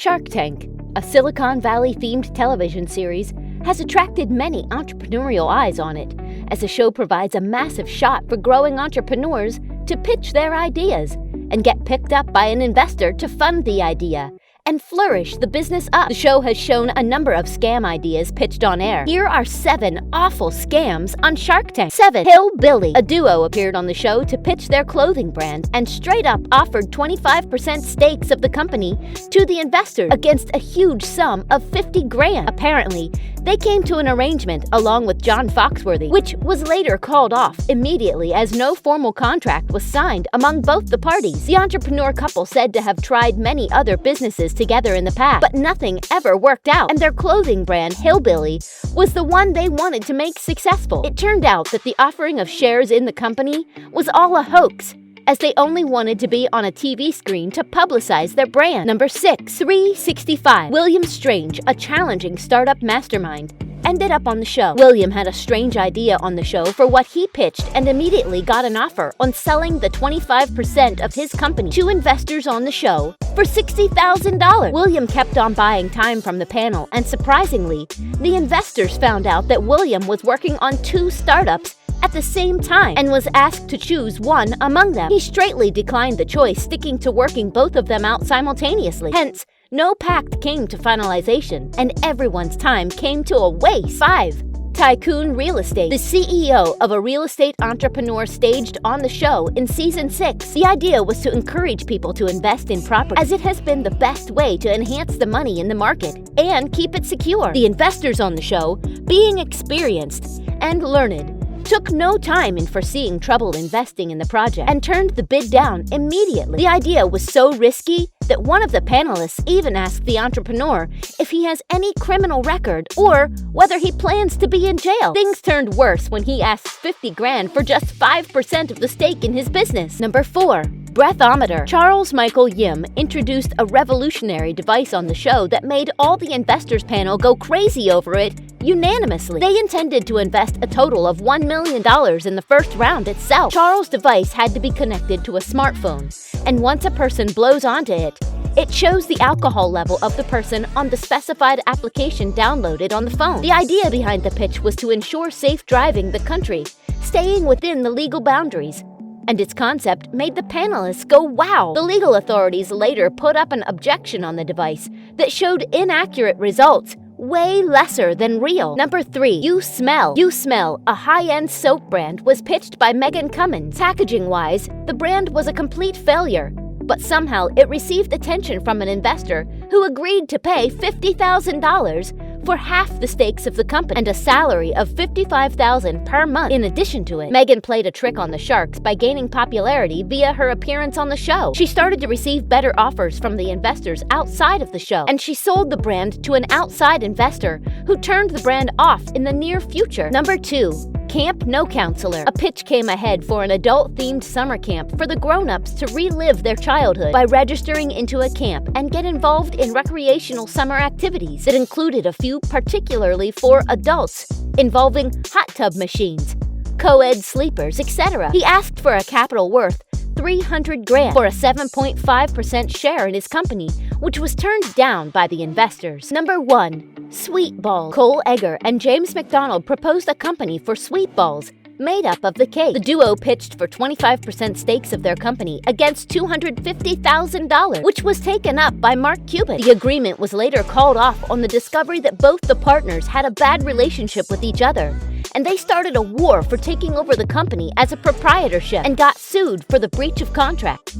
Shark Tank, a Silicon Valley-themed television series, has attracted many entrepreneurial eyes on it, as the show provides a massive shot for growing entrepreneurs to pitch their ideas and get picked up by an investor to fund the idea and flourish the business up. The show has shown a number of scam ideas pitched on air. Here are 7 awful scams on Shark Tank. 7. Hillbilly. A duo appeared on the show to pitch their clothing brand and straight up offered 25% stakes of the company to the investors against a huge sum of $50 grand. Apparently, they came to an arrangement along with John Foxworthy, which was later called off immediately as no formal contract was signed among both the parties. The entrepreneur couple said to have tried many other businesses together in the past, but nothing ever worked out, and their clothing brand, Hillbilly, was the one they wanted to make successful. It turned out that the offering of shares in the company was all a hoax, as they only wanted to be on a TV screen to publicize their brand. Number 6. 365. William Strange, a challenging startup mastermind, ended up on the show. William had a strange idea on the show for what he pitched and immediately got an offer on selling the 25% of his company to investors on the show for $60,000. William kept on buying time from the panel, and surprisingly, the investors found out that William was working on 2 startups at the same time and was asked to choose one among them. He straightly declined the choice, sticking to working both of them out simultaneously. Hence, no pact came to finalization, and everyone's time came to a waste. 5. Tycoon Real Estate. The CEO of a real estate entrepreneur staged on the show in Season 6. The idea was to encourage people to invest in property, as it has been the best way to enhance the money in the market and keep it secure. The investors on the show, being experienced and learned, took no time in foreseeing trouble investing in the project and turned the bid down immediately. The idea was so risky that one of the panelists even asked the entrepreneur if he has any criminal record or whether he plans to be in jail. Things turned worse when he asked $50 grand for just 5% of the stake in his business. Number 4. Breathometer. Charles Michael Yim introduced a revolutionary device on the show that made all the investors panel go crazy over it unanimously. They intended to invest a total of $1 million in the first round itself. Charles' device had to be connected to a smartphone, and once a person blows onto it, it shows the alcohol level of the person on the specified application downloaded on the phone. The idea behind the pitch was to ensure safe driving the country, staying within the legal boundaries, and its concept made the panelists go wow. The legal authorities later put up an objection on the device that showed inaccurate results, way lesser than real. Number 3. You Smell. You Smell, a high-end soap brand, was pitched by Megan Cummins. Packaging-wise, the brand was a complete failure, but somehow it received attention from an investor who agreed to pay $50,000 for half the stakes of the company and a salary of $55,000 per month. In addition to it, Megan played a trick on the sharks by gaining popularity via her appearance on the show. She started to receive better offers from the investors outside of the show, and she sold the brand to an outside investor who turned the brand off in the near future. Number 2. Camp No Counselor. A pitch came ahead for an adult-themed summer camp for the grown-ups to relive their childhood by registering into a camp and get involved in recreational summer activities that included a few particularly for adults, involving hot tub machines, co-ed sleepers, etc. He asked for a capital worth $300 grand for a 7.5% share in his company, which was turned down by the investors. Number 1. Sweet Balls. Cole Egger and James McDonald proposed a company for sweet balls made up of the cake. The duo pitched for 25% stakes of their company against $250,000, which was taken up by Mark Cuban. The agreement was later called off on the discovery that both the partners had a bad relationship with each other, and they started a war for taking over the company as a proprietorship and got sued for the breach of contract.